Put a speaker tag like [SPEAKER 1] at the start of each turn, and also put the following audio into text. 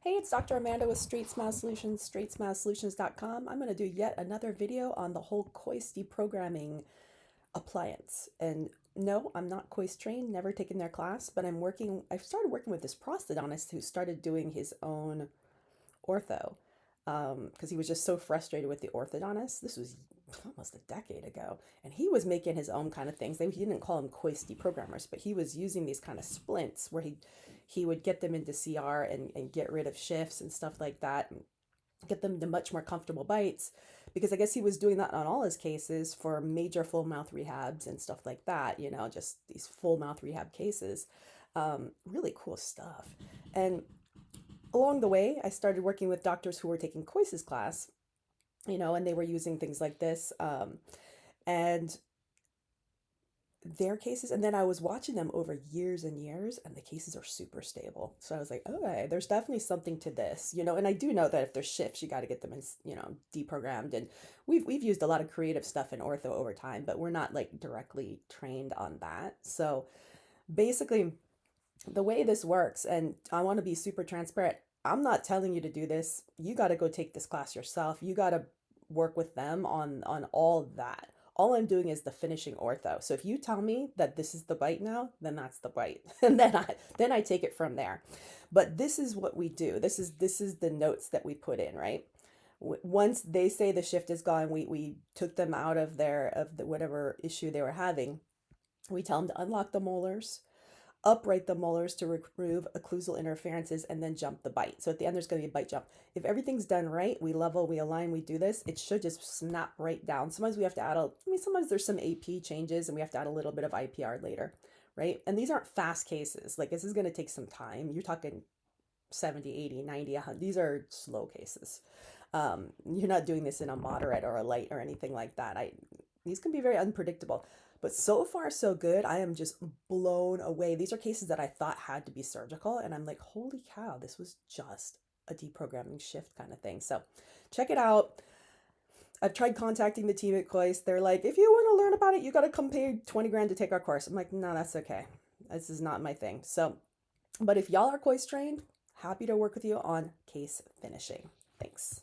[SPEAKER 1] Hey, it's Dr. Amanda with Straightsmile Solutions, straightsmilesolutions.com. I'm going to do yet another video on the whole COIS deprogramming appliance. And no, I'm not COIS trained, never taken their class, but I've started working with this prosthodontist who started doing his own ortho because he was just so frustrated with the orthodontist. This was almost a decade ago, and he was making his own kind of things. He didn't call them COIS deprogrammers, but he was using these kind of splints where he would get them into CR and get rid of shifts and stuff like that, and get them to much more comfortable bites, because I guess he was doing that on all his cases for major full mouth rehabs and stuff like that, just these full mouth rehab cases. Really cool stuff. And along the way, I started working with doctors who were taking COIS's class, and they were using things like this, and their cases. And then I was watching them over years and years, and the cases are super stable. So I was like, okay, there's definitely something to this, and I do know that if there's shifts, you got to get them in, deprogrammed. And we've used a lot of creative stuff in ortho over time, but we're not like directly trained on that. So basically, the way this works, and I want to be super transparent, I'm not telling you to do this. You got to go take this class yourself. You got to work with them on all that. All I'm doing is the finishing ortho. So if you tell me that this is the bite now, then that's the bite. And then I take it from there. But this is what we do. This is the notes that we put in, right? Once they say the shift is gone, we took them out of the whatever issue they were having. We tell them to unlock the molars, upright the molars to remove occlusal interferences, and then jump the bite. So at the end, there's going to be a bite jump. If everything's done right, we level, we align, we do this, it should just snap right down. Sometimes we have to add sometimes there's some AP changes and we have to add a little bit of IPR later, right? And these aren't fast cases. Like, this is going to take some time. You're talking 70, 80, 90, 100. These are slow cases. You're not doing this in a moderate or a light or anything like that. These can be very unpredictable. But so far, so good. I am just blown away. These are cases that I thought had to be surgical, and I'm like, holy cow, this was just a deprogramming shift kind of thing. So check it out. I've tried contacting the team at COIS. They're like, if you want to learn about it, you got to come pay 20 grand to take our course. I'm like, no, that's okay. This is not my thing. So, but if y'all are COIS trained, happy to work with you on case finishing. Thanks.